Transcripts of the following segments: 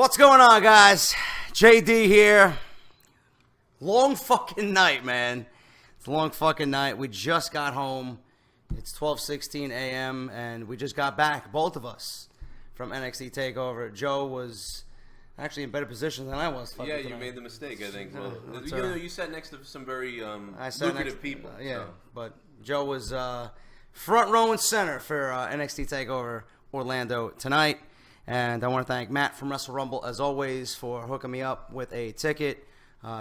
What's going on, guys? JD here. Long fucking night, man. It's a long fucking night. We just got home. It's 12:16 a.m. and we just got back, both of us, from NXT Takeover. Joe was actually in better position than I was. Yeah, you made the mistake, I think. Well, you sat next to some very lucrative people. Yeah, so. But Joe was front row and center for NXT Takeover Orlando tonight. And I want to thank Matt from Wrestle Rumble, as always, for hooking me up with a ticket.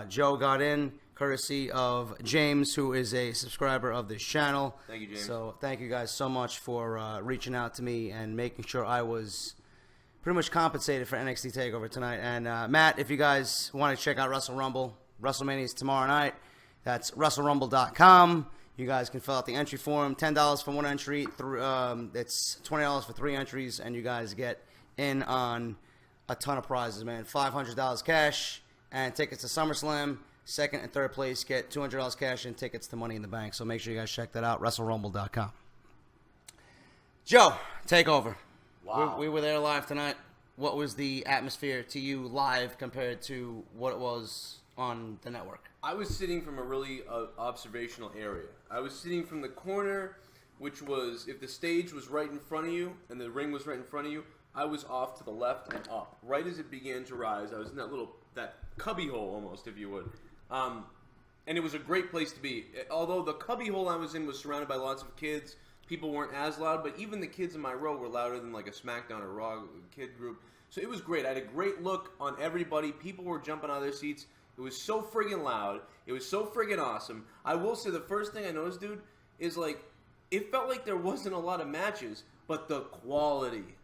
Joe got in, courtesy of James, who is a subscriber of this channel. Thank you, James. So thank you guys so much for reaching out to me and making sure I was pretty much compensated for NXT TakeOver tonight. And Matt, if you guys want to check out Wrestle Rumble, WrestleMania is tomorrow night. That's WrestleRumble.com. You guys can fill out the entry form. $10 for one entry. It's $20 for three entries, and you guys get in on a ton of prizes, man. $500 cash and tickets to SummerSlam. Second and third place get $200 cash and tickets to Money in the Bank. So make sure you guys check that out. WrestleRumble.com. Joe, Takeover. Wow. We were there live tonight. What was the atmosphere to you live compared to what it was on the network? I was sitting from a really observational area. I was sitting from the corner, which was, if the stage was right in front of you and the ring was right in front of you, I was off to the left and up. Right as it began to rise, I was in that cubby hole almost, if you would. And it was a great place to be. Although the cubby hole I was in was surrounded by lots of kids, people weren't as loud, but even the kids in my row were louder than like a SmackDown or Raw kid group. So it was great. I had a great look on everybody. People were jumping out of their seats. It was so friggin' loud. It was so friggin' awesome. I will say the first thing I noticed, dude, is like, it felt like there wasn't a lot of matches, but the quality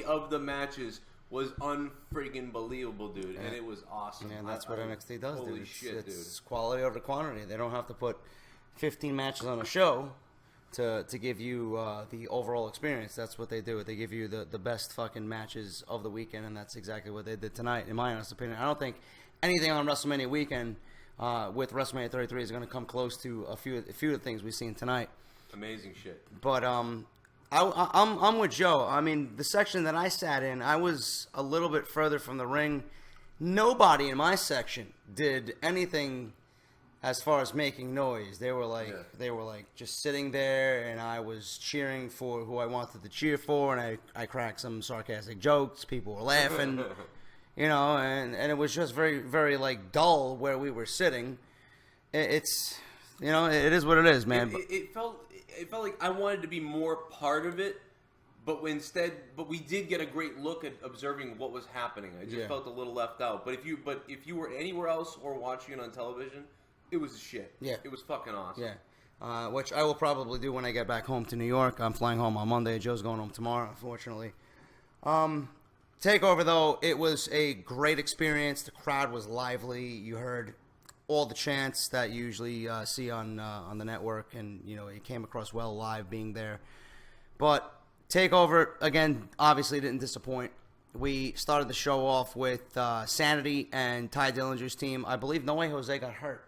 of the matches was unfriggin' believable, dude, and it was awesome. Yeah, and that's what NXT does, dude. It's dude. Quality over quantity. They don't have to put 15 matches on a show to give you the overall experience. That's what they do. They give you the best fucking matches of the weekend, and that's exactly what they did tonight, in my honest opinion. I don't think anything on WrestleMania weekend with WrestleMania 33 is going to come close to a few of the things we've seen tonight. Amazing shit. But I'm with Joe. I mean, the section that I sat in, I was a little bit further from the ring. Nobody in my section did anything as far as making noise. They were like just sitting there, and I was cheering for who I wanted to cheer for, and I cracked some sarcastic jokes. People were laughing, and it was just very, very like dull where we were sitting. It's it is what it is, man. It felt like I wanted to be more part of it, but we did get a great look at observing what was happening. I just felt a little left out. But if you were anywhere else or watching it on television, it was shit. Yeah, it was fucking awesome. Yeah, which I will probably do when I get back home to New York. I'm flying home on Monday. Joe's going home tomorrow, unfortunately. Takeover, though, it was a great experience. The crowd was lively. You heard all the chants that you usually see on the network, and it came across well live being there. But Takeover, again, obviously didn't disappoint. We started the show off with Sanity and Ty Dillon's team. I believe No Way Jose got hurt.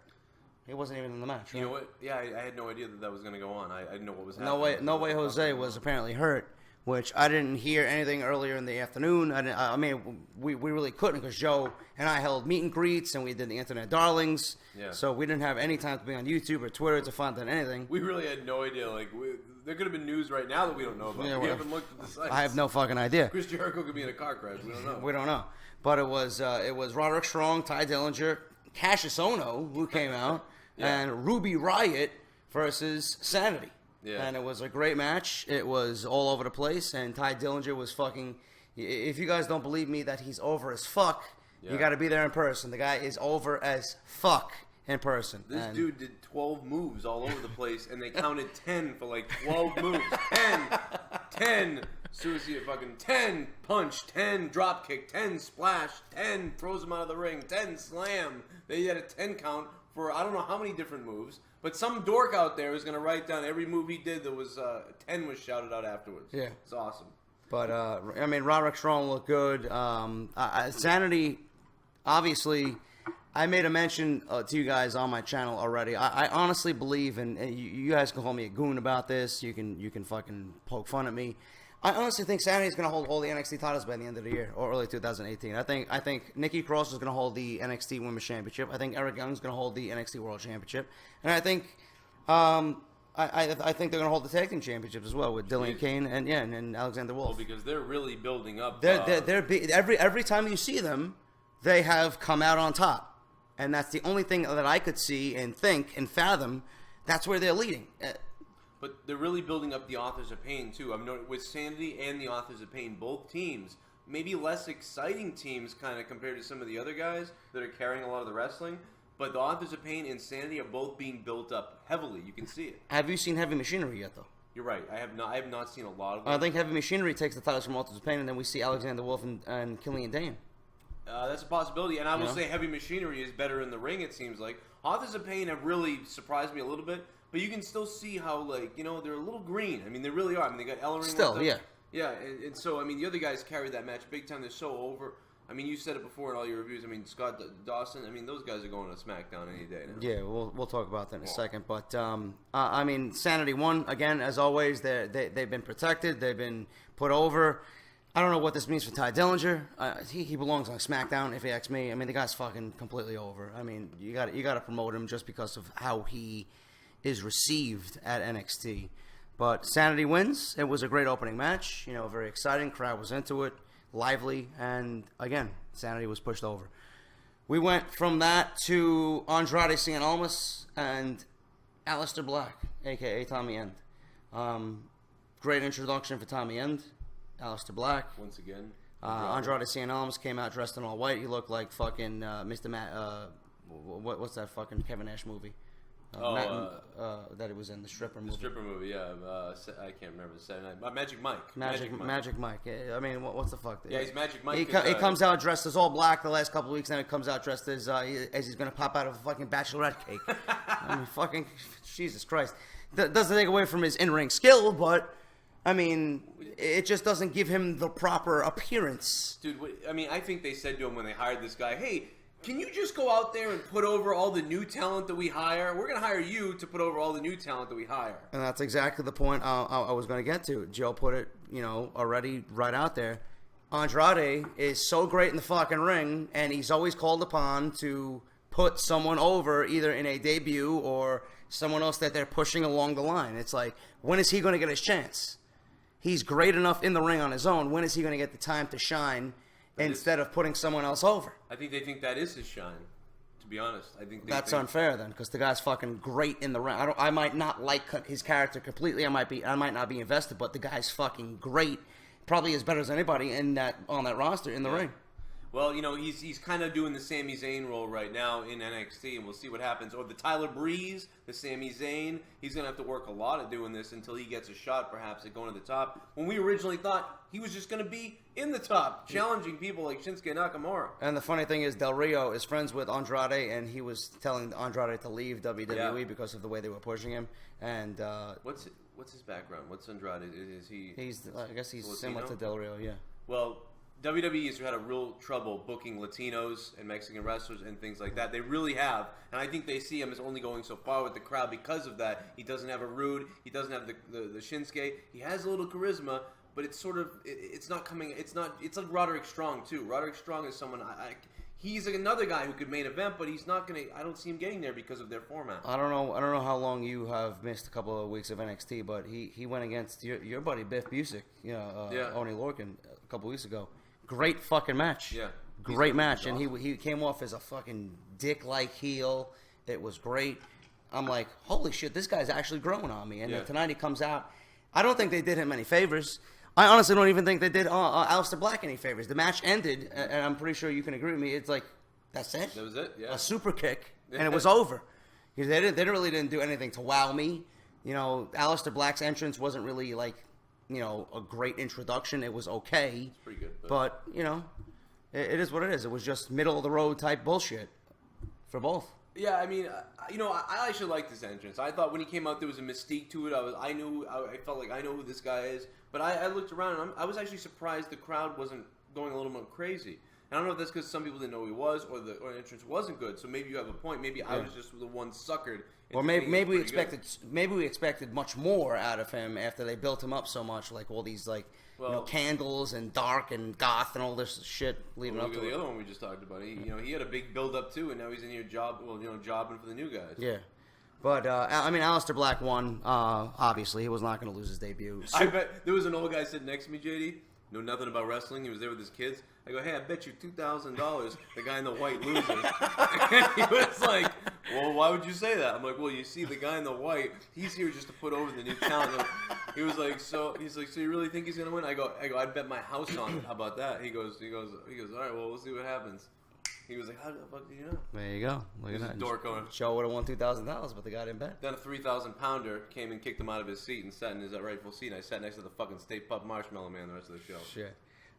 He wasn't even in the match. Right? You know what? Yeah, I had no idea that was going to go on. I didn't know what was happening. No Way Jose was apparently hurt, which I didn't hear anything earlier in the afternoon. I mean, we really couldn't because Joe and I held meet and greets and we did the Internet Darlings. Yeah. So we didn't have any time to be on YouTube or Twitter to find out anything. We really had no idea. Like, there could have been news right now that we don't know about. Yeah, we haven't looked at the sites. I have no fucking idea. Chris Jericho could be in a car crash. We don't know. We don't know. But it was Roderick Strong, Ty Dillinger, Cassius Ohno, who came out, and Ruby Riot versus Sanity. Yeah. And it was a great match. It was all over the place, and Ty Dillinger was fucking... If you guys don't believe me that he's over as fuck, you got to be there in person. The guy is over as fuck in person. This dude did 12 moves all over the place, and they counted 10 for like 12 moves. 10 suicide, fucking 10 punch, 10 drop kick, 10 splash, 10 throws him out of the ring, 10 slam. They had a 10 count for I don't know how many different moves. But some dork out there is going to write down every move he did that was 10 was shouted out afterwards. Yeah. It's awesome. But, I mean, Roderick Strong looked good. Sanity, obviously, I made a mention to you guys on my channel already. I honestly believe, and you guys can call me a goon about this. You can fucking poke fun at me. I honestly think Sanity's going to hold all the NXT titles by the end of the year or early 2018. I think Nikki Cross is going to hold the NXT Women's Championship. I think Eric Young's going to hold the NXT World Championship, and I think I think they're going to hold the tag team championships as well with Dillon Kane and Alexander Wolf. Well, because they're really building up. Every time you see them, they have come out on top, and that's the only thing that I could see and think and fathom. That's where they're leading. But they're really building up the Authors of Pain, too. I've noticed with Sanity and the Authors of Pain, both teams, maybe less exciting teams kind of compared to some of the other guys that are carrying a lot of the wrestling. But the Authors of Pain and Sanity are both being built up heavily. You can see it. Have you seen Heavy Machinery yet, though? You're right. I have not seen a lot of them. I think Heavy Machinery takes the titles from Authors of Pain, and then we see Alexander Wolf and Killian Dane. That's a possibility. And I will say Heavy Machinery is better in the ring, it seems like. Authors of Pain have really surprised me a little bit. But you can still see how, like, you know, they're a little green. I mean, they really are. I mean, they got Ellering. Still, yeah. Yeah, and so, I mean, the other guys carried that match big time. They're so over. I mean, you said it before in all your reviews. I mean, Scott Dawson, I mean, those guys are going to SmackDown any day now. Yeah, we'll talk about that in a second. But, I mean, Sanity won. Again, as always, they've been protected. They've been put over. I don't know what this means for Ty Dillinger. He belongs on SmackDown, if you ask me. I mean, the guy's fucking completely over. I mean, you got to promote him just because of how he is received at NXT. But Sanity wins. It was a great opening match. You know, very exciting. Crowd was into it. Lively. And, again, Sanity was pushed over. We went from that to Andrade Cien Almas and Alistair Black, a.k.a. Tommy End. Great introduction for Tommy End. Alistair Black. Once again. Andrade Cien Almas came out dressed in all white. He looked like fucking Mr. Matt. What's that fucking Kevin Nash movie? That it was in the stripper movie. The stripper movie, yeah. I can't remember the Saturday Night. Magic Mike. Magic Mike. I mean, what's the fuck? Yeah, he's Magic Mike. He comes out dressed as all black the last couple of weeks, and then he comes out dressed as he's going to pop out of a fucking bachelorette cake. I mean, fucking Jesus Christ. Doesn't take away from his in-ring skill, but I mean, it just doesn't give him the proper appearance. Dude, I mean, I think they said to him when they hired this guy, hey, can you just go out there and put over all the new talent that we hire? We're going to hire you to put over all the new talent that we hire. And that's exactly the point I was going to get to. Joe put it, already right out there. Andrade is so great in the fucking ring, and he's always called upon to put someone over either in a debut or someone else that they're pushing along the line. It's like, when is he going to get his chance? He's great enough in the ring on his own. When is he going to get the time to shine instead of putting someone else over? I think they think that is his shine, to be honest. I think that's unfair then, because the guy's fucking great in the ring. I might not like his character completely. I might not be invested, but the guy's fucking great. Probably as better as anybody on that roster in the ring. Well, he's kind of doing the Sami Zayn role right now in NXT, and we'll see what happens. Or the Tyler Breeze, the Sami Zayn, he's going to have to work a lot at doing this until he gets a shot, perhaps, at going to the top. When we originally thought he was just going to be in the top, challenging people like Shinsuke Nakamura. And the funny thing is, Del Rio is friends with Andrade, and he was telling Andrade to leave WWE because of the way they were pushing him. And what's his background? What's Andrade? Is he? I guess he's Latino? similar to Del Rio. Yeah. Well, WWE has had a real trouble booking Latinos and Mexican wrestlers and things like that. They really have. And I think they see him as only going so far with the crowd because of that. He doesn't have a Rude. He doesn't have the Shinsuke. He has a little charisma, but it's sort of, it's not coming, it's like Roderick Strong, too. Roderick Strong is someone, he's another guy who could main event, but he's not going to, I don't see him getting there because of their format. I don't know how long you have missed a couple of weeks of NXT, but he went against your buddy Biff Busick, Oney Lorcan, a couple of weeks ago. Great fucking match. Yeah. Great match. Awesome. And he came off as a fucking dick-like heel. It was great. I'm like, holy shit, this guy's actually growing on me. And then tonight he comes out. I don't think they did him any favors. I honestly don't even think they did Alistair Black any favors. The match ended, and I'm pretty sure you can agree with me. It's like, that's it? That was it, yeah. A super kick, and it was over. They didn't do anything to wow me. Alistair Black's entrance wasn't really like, a great introduction. It was okay. It's pretty good. But it is what it is. It was just middle-of-the-road type bullshit for both. Yeah, I mean, I actually liked this entrance. I thought when he came out, there was a mystique to it. I felt like I know who this guy is. But I looked around, and I was actually surprised the crowd wasn't going a little more crazy. And I don't know if that's because some people didn't know who he was, or the entrance wasn't good. So maybe you have a point. Maybe I was just the one suckered. Or maybe we expected much more out of him after they built him up so much, like all these candles and dark and goth and all this shit leading up to the other one we just talked about. He had a big build up too, and now he's in here jobbing for the new guys. Yeah. But, Alistair Black won. Obviously, he was not going to lose his debut. I bet there was an old guy sitting next to me, JD, know nothing about wrestling. He was there with his kids. I go, hey, I bet you $2,000 the guy in the white loses. And he was like, well, why would you say that? I'm like, well, you see, the guy in the white, he's here just to put over the new talent. He was like, so you really think he's gonna win? I go, I'd bet my house on it. How about that? He goes, all right, well, we'll see what happens. He was like, how the fuck do you know? There you go. Look at that. Dork owner. Joe would have won $2,000, but the guy didn't bet. Then a 3,000-pounder came and kicked him out of his seat and sat in his rightful seat. And I sat next to the fucking Stay Puft Marshmallow Man the rest of the show. Shit.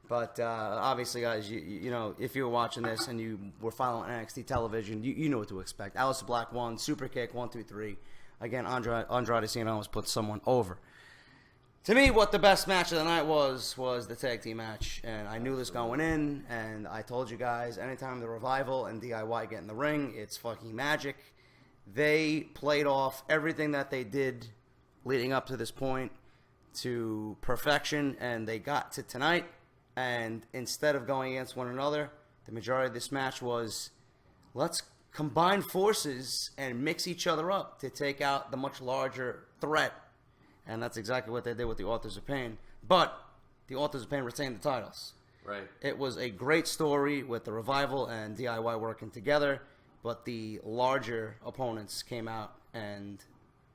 But obviously, guys, you know, if you were watching this and you were following NXT television, you know what to expect. Alistair Black won, super kick, 1, 2, 3. Again, Andrade Cien almost put someone over. To me, what the best match of the night was the tag team match. And I knew this going in, and I told you guys, anytime the Revival and DIY get in the ring, it's fucking magic. They played off everything that they did leading up to this point to perfection, and they got to tonight. And instead of going against one another, the majority of this match was, let's combine forces and mix each other up to take out the much larger threat. And that's exactly what they did with the Authors of Pain. But the Authors of Pain retained the titles. Right. It was a great story with the Revival and DIY working together, but the larger opponents came out and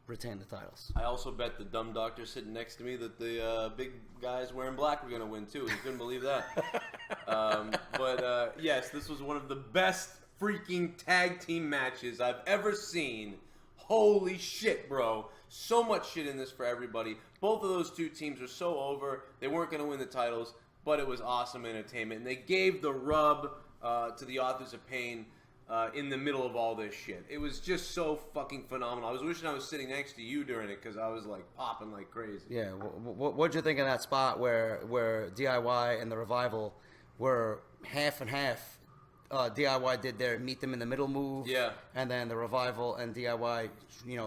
retained the titles. I also bet the dumb doctor sitting next to me that the big guys wearing black were going to win, too. He couldn't believe that. But yes, this was one of the best freaking tag team matches I've ever seen. Holy shit, bro. So much shit in this for everybody. Both of those two teams are so over. They weren't going to win the titles, but it was awesome entertainment. And they gave the rub to the Authors of Pain in the middle of all this shit. It was just so fucking phenomenal. I was wishing I was sitting next to you during it because I was like popping like crazy. Yeah, what'd you think of that spot where DIY and the Revival were half and half? DIY did their meet them in the middle move, yeah, and then the Revival and DIY,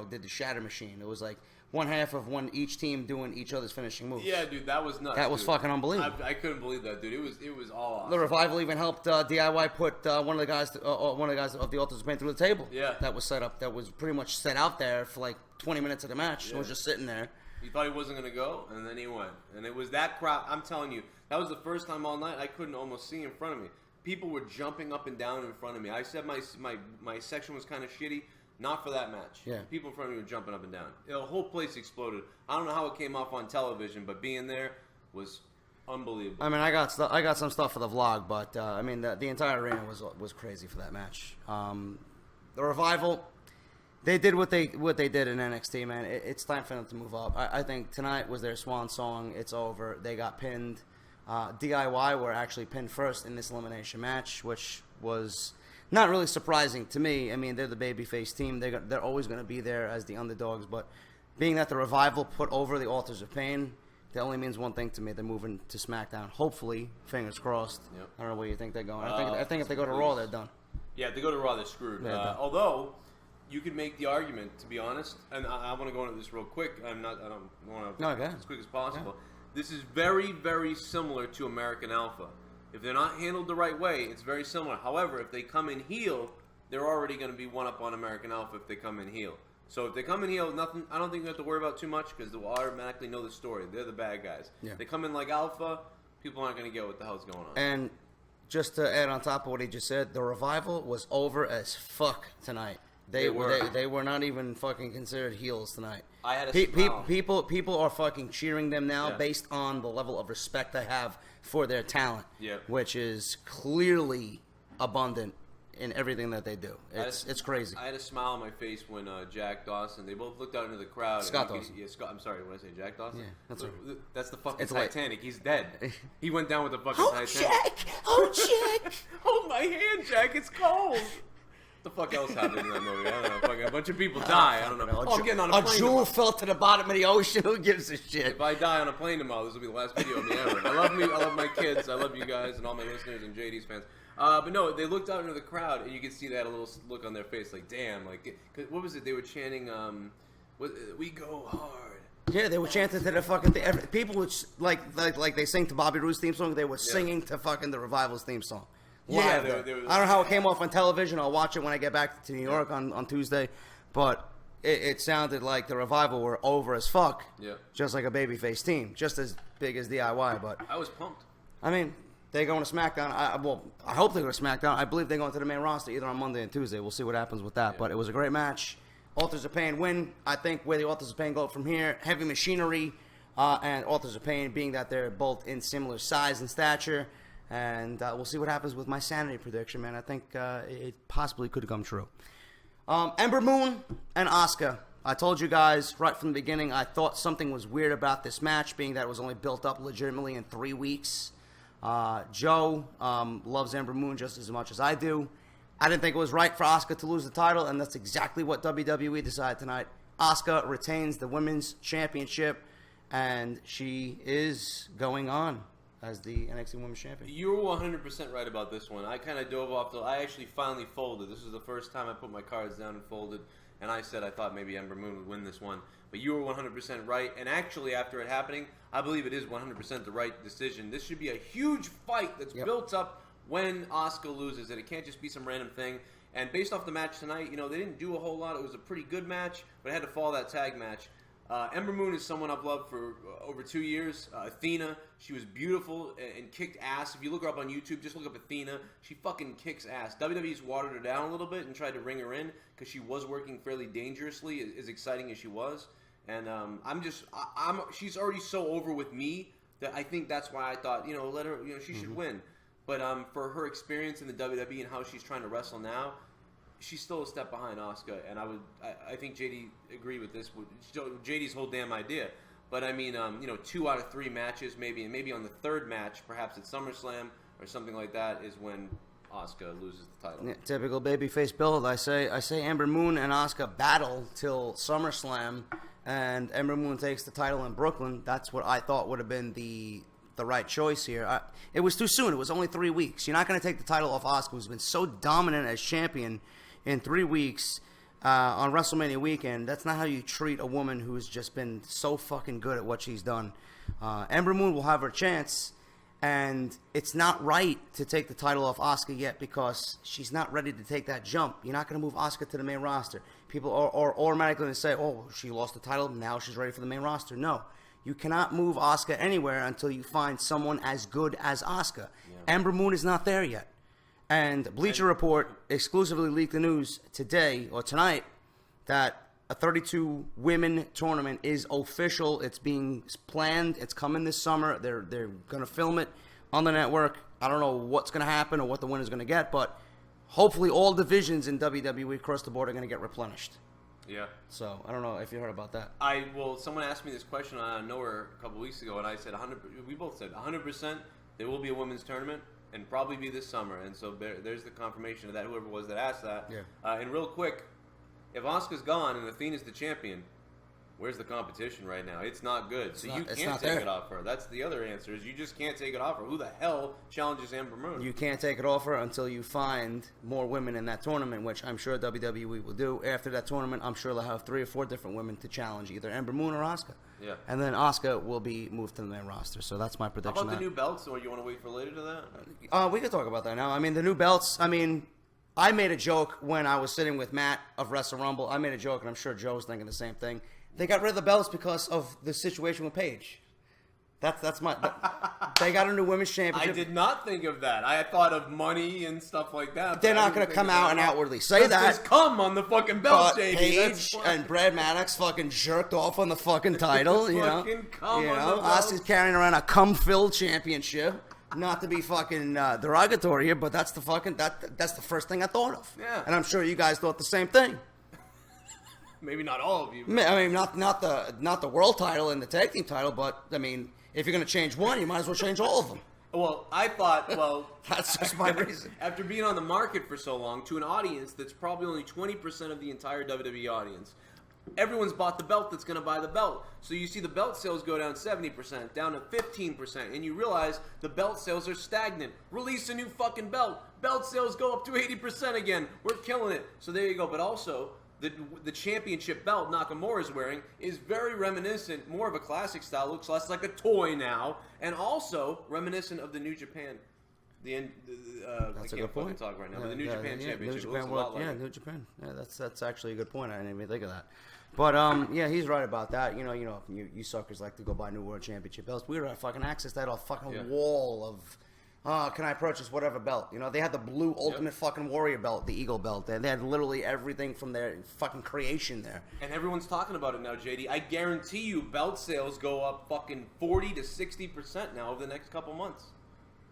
did the Shatter Machine. It was like one half of each team doing each other's finishing moves. Yeah, dude, that was nuts. That was fucking unbelievable. I couldn't believe that, dude. It was all awesome. The Revival even helped DIY put one of the guys of the Authors of Pain through the table. Yeah, that was set up. That was pretty much set out there for like 20 minutes of the match. Yeah. It was just sitting there. You thought he wasn't going to go, and then he went. And it was that crowd. I'm telling you, that was the first time all night I couldn't almost see in front of me. People were jumping up and down in front of me. I said my section was kind of shitty. Not for that match. Yeah. People in front of me were jumping up and down. The whole place exploded. I don't know how it came off on television, but being there was unbelievable. I mean, I got some stuff for the vlog, but the entire arena was crazy for that match. The Revival, they did what they did in NXT, man. It's time for them to move up. I think tonight was their swan song. It's over. They got pinned. DIY were actually pinned first in this elimination match, which was not really surprising to me. I mean, they're the babyface team. They're always going to be there as the underdogs. But being that the Revival put over the Authors of Pain, that only means one thing to me. They're moving to SmackDown. Hopefully, fingers crossed. Yep. I don't know where you think they're going. I think if they go to Raw, they're done. Yeah, if they go to Raw, they're screwed. Although, you could make the argument, to be honest, and I want to go into this real quick. I don't want to as quick as possible. Yeah. This is very, very similar to American Alpha. If they're not handled the right way, it's very similar. However, if they come in heel, they're already going to be one up on American Alpha if they come in heel. So if they come in heel, nothing. I don't think you have to worry about too much because they'll automatically know the story. They're the bad guys. Yeah. They come in like Alpha, people aren't going to get what the hell's going on. And just to add on top of what he just said, the Revival was over as fuck tonight. They were not even fucking considered heels tonight. I had a smile. People are fucking cheering them now based on the level of respect they have for their talent, which is clearly abundant in everything that they do. It's crazy. I had a smile on my face when Jack Dawson, they both looked out into the crowd. Scott Dawson. I'm sorry, what did I say, Jack Dawson? Yeah, that's the fucking Titanic. He's dead. He went down with the fucking Titanic. Jack! Oh, Jack! Hold my hand, Jack. It's cold. What the fuck else happened in that movie? I don't know. Fucking a bunch of people die. I don't know. Oh, I'm getting on a plane. A jewel fell to the bottom of the ocean. Who gives a shit? If I die on a plane tomorrow, this will be the last video of me ever. I love me. I love my kids. I love you guys and all my listeners and JD's fans. But no, they looked out into the crowd, and you could see they had a little look on their face, like, damn, like, what was it? They were chanting, "We go hard." Yeah, they were chanting to the fucking thing. People would like they sing to Bobby Roode's theme song. They were singing to fucking the Revival's theme song. Yeah, I don't know how it came off on television. I'll watch it when I get back to New York on Tuesday. But it sounded like the Revival were over as fuck. Yeah. Just like a babyface team. Just as big as DIY. But I was pumped. I mean, they're going to SmackDown. I hope they go to SmackDown. I believe they're going to the main roster either on Monday and Tuesday. We'll see what happens with that. Yeah. But it was a great match. Authors of Pain win. I think where the Authors of Pain go from here, Heavy Machinery and Authors of Pain, being that they're both in similar size and stature. And we'll see what happens with my Sanity prediction, man. I think it possibly could come true. Ember Moon and Asuka. I told you guys right from the beginning I thought something was weird about this match, being that it was only built up legitimately in 3 weeks. Joe loves Ember Moon just as much as I do. I didn't think it was right for Asuka to lose the title, and that's exactly what WWE decided tonight. Asuka retains the Women's Championship, and she is going on as the NXT Women's Champion. You were 100% right about this one. I kind of dove off. I actually finally folded. This was the first time I put my cards down and folded, and I said I thought maybe Ember Moon would win this one. But you were 100% right, and actually after it happening, I believe it is 100% the right decision. This should be a huge fight that's built up when Asuka loses it. It can't just be some random thing. And based off the match tonight, they didn't do a whole lot. It was a pretty good match, but it had to follow that tag match. Ember Moon is someone I've loved for over 2 years. Athena, she was beautiful and kicked ass. If you look her up on YouTube, just look up Athena. She fucking kicks ass. WWE's watered her down a little bit and tried to ring her in because she was working fairly dangerously, as exciting as she was. And she's already so over with me that I think that's why I thought, let her, she should win. But for her experience in the WWE and how she's trying to wrestle now, she's still a step behind Asuka, and I think JD agreed with this. JD's whole damn idea. But I mean, 2 out of 3 matches, maybe, and maybe on the third match, perhaps at SummerSlam or something like that, is when Asuka loses the title. Yeah, typical babyface build. I say Ember Moon and Asuka battle till SummerSlam, and Ember Moon takes the title in Brooklyn. That's what I thought would have been the right choice here. It was too soon. It was only 3 weeks. You're not going to take the title off Asuka, who's been so dominant as champion in 3 weeks on WrestleMania weekend. That's not how you treat a woman who's just been so fucking good at what she's done. Ember Moon will have her chance, and it's not right to take the title off Asuka yet because she's not ready to take that jump. You're not going to move Asuka to the main roster. People are automatically going to say, oh, she lost the title, now she's ready for the main roster. No. You cannot move Asuka anywhere until you find someone as good as Asuka. Yeah. Ember Moon is not there yet. And Bleacher Report exclusively leaked the news today or tonight that a 32 women tournament is official. It's being planned. It's coming this summer. They're going to film it on the network. I don't know what's going to happen or what the winner's going to get, but hopefully all divisions in WWE across the board are going to get replenished. Yeah. So I don't know if you heard about that. Someone asked me this question on Nowhere a couple weeks ago, and I said 100. We both said 100%. There will be a women's tournament, and probably be this summer. And so there's the confirmation of that. Whoever it was that asked that. Yeah. And real quick, if Asuka's gone and Athena's the champion, where's the competition right now? It's not good. So you can't take it off her. That's the other answer, is you just can't take it off her. Who the hell challenges Ember Moon? You can't take it off her until you find more women in that tournament, which I'm sure WWE will do. After that tournament, I'm sure they'll have 3 or 4 different women to challenge, either Ember Moon or Asuka. Yeah. And then Asuka will be moved to the main roster. So that's my prediction. How about the new belts, or you want to wait for later to that? We could talk about that now. I mean, the new belts, I made a joke when I was sitting with Matt of Wrestle Rumble. I made a joke, and I'm sure Joe's thinking the same thing. They got rid of the belts because of the situation with Paige. That's my. They got a new women's championship. I did not think of that. I had thought of money and stuff like that. They're not going to come out and outwardly say that. Just come on the fucking belt, JD. Paige and Brad Maddox fucking jerked off on the fucking title. You know, Asuka's carrying around a cum-filled championship. Not to be fucking derogatory here, but that's the fucking that's the first thing I thought of. Yeah. And I'm sure you guys thought the same thing. Maybe not all of you. I mean, not the world title and the tag team title, but I mean, if you're going to change one, you might as well change all of them. Well, I thought, That's just my reason. After being on the market for so long, to an audience that's probably only 20% of the entire WWE audience, everyone's bought the belt that's going to buy the belt. So you see the belt sales go down 70%, down to 15%, and you realize the belt sales are stagnant. Release a new fucking belt. Belt sales go up to 80% again. We're killing it. So there you go. But also, the championship belt Nakamura is wearing is very reminiscent, more of a classic style, looks less like a toy now, and also reminiscent of the New Japan. That's a good point. Talk right now, but the New Japan Championship New looks Japan a lot like New Japan. Yeah, that's actually a good point. I didn't even think of that. But yeah, he's right about that. You suckers like to go buy new World Championship belts. We were at fucking access that fucking wall of. Can I purchase whatever belt? They had the blue Ultimate fucking Warrior belt, the Eagle belt. They had literally everything from their fucking creation there. And everyone's talking about it now, JD. I guarantee you belt sales go up fucking 40 to 60% now over the next couple months.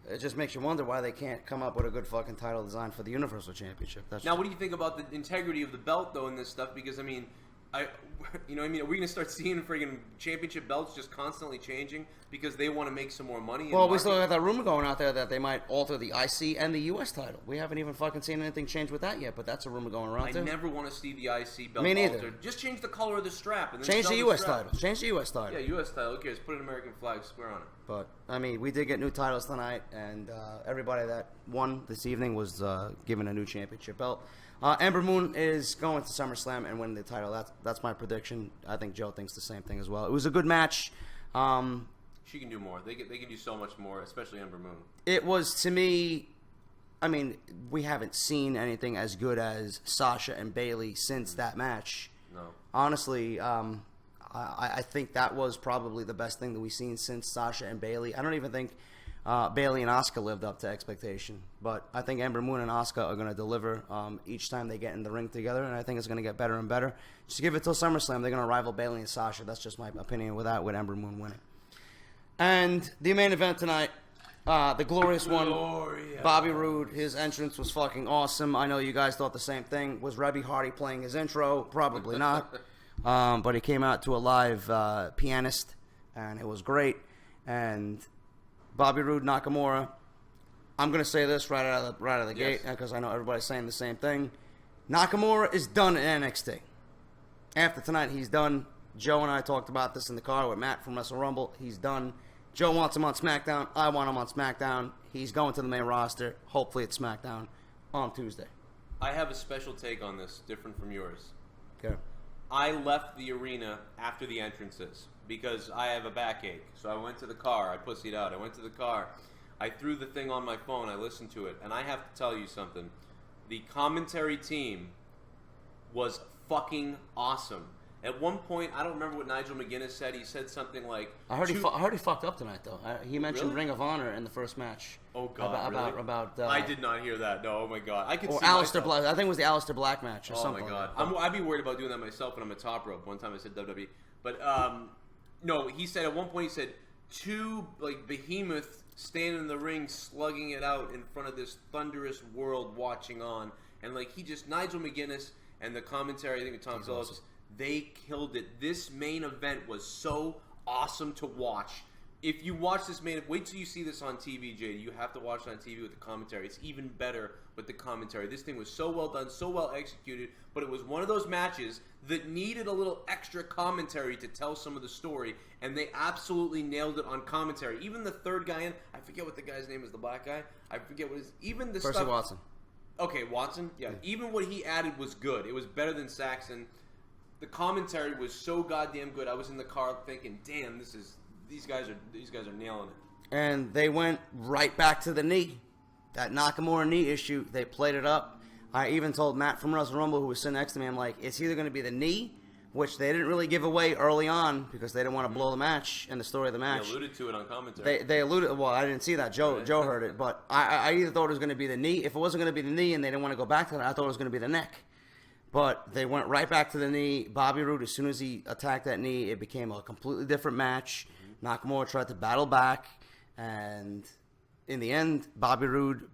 It just makes you wonder why they can't come up with a good fucking title design for the Universal Championship. Now, what do you think about the integrity of the belt, though, in this stuff? Because, I mean, are we going to start seeing friggin' championship belts just constantly changing because they want to make some more money? Well, we still got that rumor going out there that they might alter the IC and the US title. We haven't even fucking seen anything change with that yet, but that's a rumor going around too. I never want to see the IC belt Me neither. altered. Just change the color of the strap and then change sell the US title. Change the US title. Yeah, US title. Who cares? Put an American flag square on it. But, I mean, we did get new titles tonight, and everybody that won this evening was given a new championship belt. Ember Moon is going to SummerSlam and winning the title. That's my prediction. I think Joe thinks the same thing as well. It was a good match. She can do more. They can do so much more, especially Ember Moon. It was, to me, I mean, we haven't seen anything as good as Sasha and Bayley since that match. No. Honestly, I think that was probably the best thing that we've seen since Sasha and Bayley. I don't even think Bayley and Asuka lived up to expectation. But I think Ember Moon and Asuka are going to deliver each time they get in the ring together, and I think it's going to get better and better. Just give it till SummerSlam. They're going to rival Bayley and Sasha. That's just my opinion with Ember Moon winning. And the main event tonight, the glorious one, Bobby Roode. His entrance was fucking awesome. I know you guys thought the same thing. Was Rebby Hardy playing his intro? Probably not. But he came out to a live pianist, and it was great. And Bobby Roode, Nakamura. I'm going to say this right out of the gate because I know everybody's saying the same thing. Nakamura is done in NXT. After tonight, he's done. Joe and I talked about this in the car with Matt from Wrestle Rumble. He's done. Joe wants him on SmackDown. I want him on SmackDown. He's going to the main roster. Hopefully it's SmackDown on Tuesday. I have a special take on this, different from yours. Okay. I left the arena after the entrances because I have a backache. So I went to the car. I pussied out. I went to the car. I threw the thing on my phone. I listened to it. And I have to tell you something. The commentary team was fucking awesome. At one point, I don't remember what Nigel McGuinness said. He said something like... I heard he fucked up tonight, though. He mentioned Ring of Honor in the first match. Oh, God, About I did not hear that. No, oh, my God. I could or see Alistair Black. I think it was the Alistair Black match or something. Oh, my God. I'd be worried about doing that myself when I'm a top rope. One time I said WWE. But, no, he said at one point, he said, two, behemoths standing in the ring slugging it out in front of this thunderous world watching on. And, Nigel McGuinness and the commentary, I think, with Tom Phillips... Awesome. They killed it. This main event was so awesome to watch. If you watch this wait till you see this on TV, JD. You have to watch it on TV with the commentary. It's even better with the commentary. This thing was so well done, so well executed, but it was one of those matches that needed a little extra commentary to tell some of the story, and they absolutely nailed it on commentary. Even the third guy in, I forget what the guy's name is, the black guy. I forget what his, even the Percy stuff. Watson. Okay, Watson? Yeah. Even what he added was good. It was better than Saxon. The commentary was so goddamn good. I was in the car thinking, "Damn, these guys are nailing it." And they went right back to the knee, that Nakamura knee issue. They played it up. I even told Matt from Wrestle Rumble, who was sitting next to me, I'm like, it's either going to be the knee, which they didn't really give away early on because they didn't want to blow the match and the story of the match. They alluded to it on commentary. They alluded. Well, I didn't see that. Joe heard it, but I either thought it was going to be the knee. If it wasn't going to be the knee and they didn't want to go back to it, I thought it was going to be the neck. But they went right back to the knee. Bobby Roode, as soon as he attacked that knee, it became a completely different match. Nakamura tried to battle back, and in the end, Bobby Roode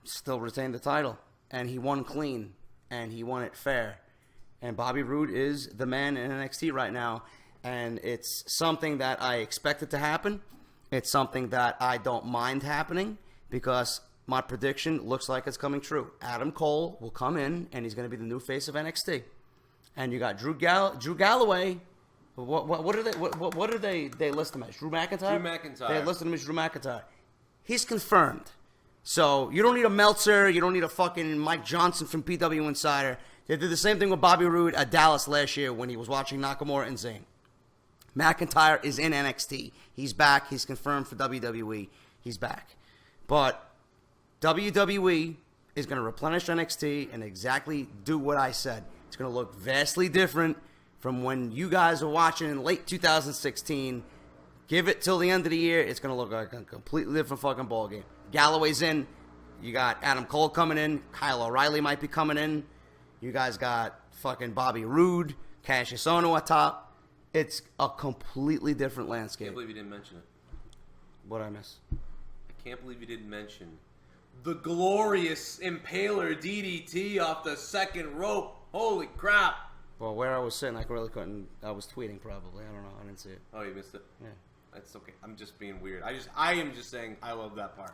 still retained the title. And he won clean, and he won it fair. And Bobby Roode is the man in NXT right now, and it's something that I expected to happen. It's something that I don't mind happening because my prediction looks like it's coming true. Adam Cole will come in, and he's going to be the new face of NXT. And you got Drew Galloway. What do they list him as? Drew McIntyre? Drew McIntyre. They listed him as Drew McIntyre. He's confirmed. So you don't need a Meltzer. You don't need a fucking Mike Johnson from PW Insider. They did the same thing with Bobby Roode at Dallas last year when he was watching Nakamura and Zayn. McIntyre is in NXT. He's back. He's confirmed for WWE. He's back. But WWE is going to replenish NXT and exactly do what I said. It's going to look vastly different from when you guys were watching in late 2016. Give it till the end of the year. It's going to look like a completely different fucking ballgame. Galloway's in. You got Adam Cole coming in. Kyle O'Reilly might be coming in. You guys got fucking Bobby Roode. Cassius Ohno at top. It's a completely different I landscape. can't believe you didn't mention it. What'd I miss? I can't believe you didn't mention the glorious Impaler DDT off the second rope. Holy crap. Well, where I was sitting, I really couldn't. I was tweeting probably. I don't know. I didn't see it. Oh, you missed it? Yeah. That's okay. I'm just being weird. I am just saying I love that part.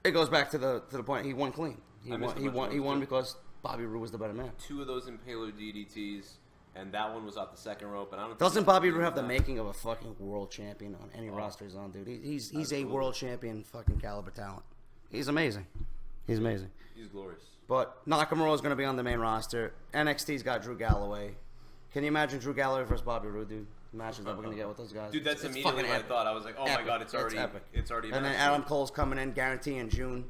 It goes back to the point. He won clean. He won too. because Bobby Roode was the better man. 2 of those Impaler DDTs, and that one was off the second rope. And I don't. Doesn't Bobby Roode have the making of a fucking world champion on any roster he's on, dude? He's a world champion fucking caliber talent. He's amazing. He's amazing. He's glorious. But Nakamura is going to be on the main roster. NXT's got Drew Galloway. Can you imagine Drew Galloway versus Bobby Roode, dude? Matches that we're going to get with those guys. Dude, that's it's immediately what I epic. thought. I was like, oh Epic. my god, it's already epic. It's already. And then Adam Cole's coming in, guarantee in June.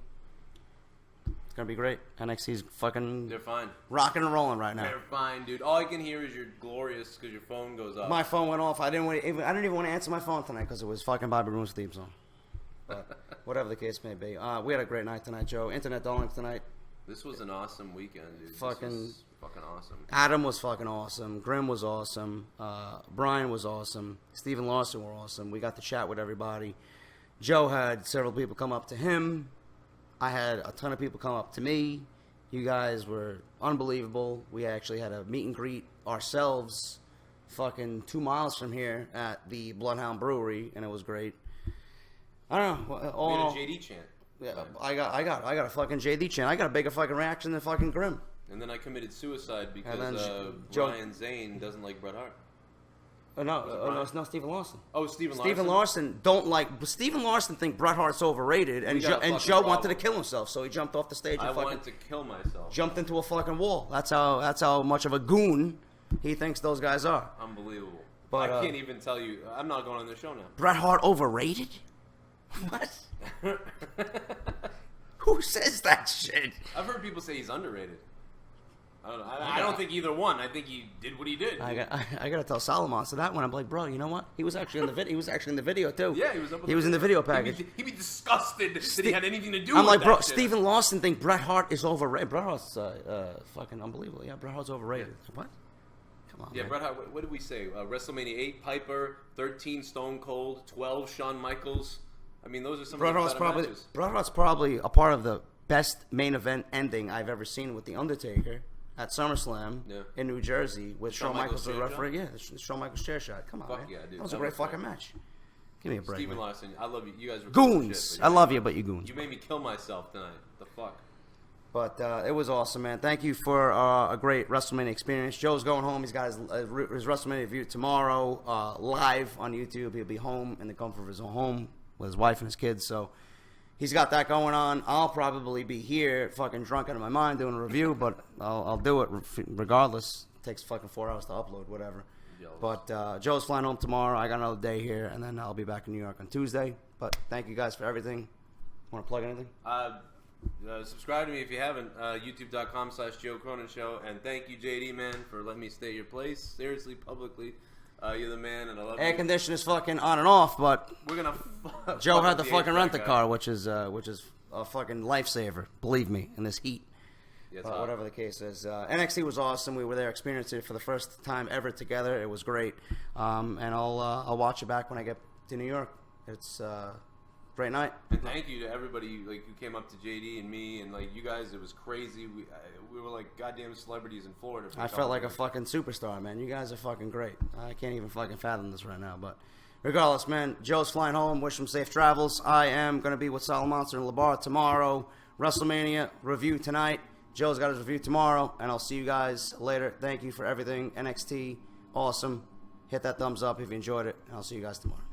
It's going to be great. NXT's fucking They're fine. rocking and rolling right now. They're fine, dude. All I can hear is you're glorious because your phone goes up. My phone went off. I didn't even want to answer my phone tonight because it was fucking Bobby Roode's theme song. But whatever the case may be. We had a great night tonight, Joe. Internet darling tonight. This was an awesome weekend, dude. Fucking This was fucking awesome. Adam was fucking awesome. Grim was awesome. Brian was awesome. Steven Larson were awesome. We got to chat with everybody. Joe had several people come up to him. I had a ton of people come up to me. You guys were unbelievable. We actually had a meet and greet ourselves fucking 2 miles from here at the Bloodhound Brewery, and it was great. I don't know. We had a JD chant. Yeah, I got a fucking JD chant. I got a bigger fucking reaction than fucking Grim. And then I committed suicide because Joe- Brian Zane doesn't like Bret Hart. No, it's not Steven Larson. Oh, Steven Larson don't like. Steven Larson think Bret Hart's overrated, and got a fucking Joe wanted problem. to kill himself, so he jumped off the stage and I fucking wanted to kill myself. jumped into a fucking wall. That's how much of a goon he thinks those guys are. Unbelievable. But, I can't even tell you. I'm not going on the show now. Bret Hart overrated? What? Who says that shit? I've heard people say he's underrated. I don't know. I don't think either one. I think he did what he did. I gotta tell Solomon. So that one, I'm like, bro, you know what? He was actually in the video. He was actually in the video too. Yeah, he was. He was in the video package. He'd be disgusted that he had anything to do. I'm with like, that bro, shit. Steven Larson think Bret Hart is overrated. Bret Hart's fucking unbelievable. Yeah, Bret Hart's overrated. What? Come on. Yeah, man. Bret Hart. What did we say? WrestleMania 8, Piper. 13, Stone Cold. 12, Shawn Michaels. I mean, those are some Bret of the Hart's better probably matches. Bret Hart's probably a part of the best main event ending I've ever seen with The Undertaker at SummerSlam in New Jersey with Shawn Michaels the referee. Yeah, the Shawn Michaels chair shot. Come on, Fuck man. yeah, dude. That was a That great was fucking great. match. Give me a break, Steven man. Larson, I love you. You guys were Goons. Shit, I love you, but you goons. You made me kill myself tonight. The fuck. But it was awesome, man. Thank you for a great WrestleMania experience. Joe's going home. He's got his WrestleMania review tomorrow live on YouTube. He'll be home in the comfort of his own home with his wife and his kids. So he's got that going on. I'll probably be here fucking drunk out of my mind doing a review, but I'll do it regardless. It takes fucking 4 hours to upload, whatever. Jealous. But Joe's flying home tomorrow. I got another day here, and then I'll be back in New York on Tuesday. But thank you guys for everything. Want to plug anything? Subscribe to me if you haven't. YouTube.com/Joe Cronin Show. And thank you, JD, man, for letting me stay at your place. Seriously, publicly. You're the man, and I love Air you. conditioner's fucking on and off, but We're gonna. Joe fuck had to with fucking HVAC rent the guy. car, which is a fucking lifesaver. Believe me, in this heat. Yeah, it's hot. Whatever the case is, NXT was awesome. We were there, experiencing it for the first time ever together. It was great, and I'll watch it back when I get to New York. It's great night. And thank you to everybody like who came up to JD and me and like you guys. It was crazy. We were like goddamn celebrities in Florida. I felt like a fucking superstar, man. You guys are fucking great. I can't even fucking fathom this right now, but regardless, man, Joe's flying home. Wish him safe travels. I am going to be with Solid Monster and LeBar tomorrow. WrestleMania review tonight. Joe's got his review tomorrow, and I'll see you guys later. Thank you for everything. NXT, awesome. Hit that thumbs up if you enjoyed it, and I'll see you guys tomorrow.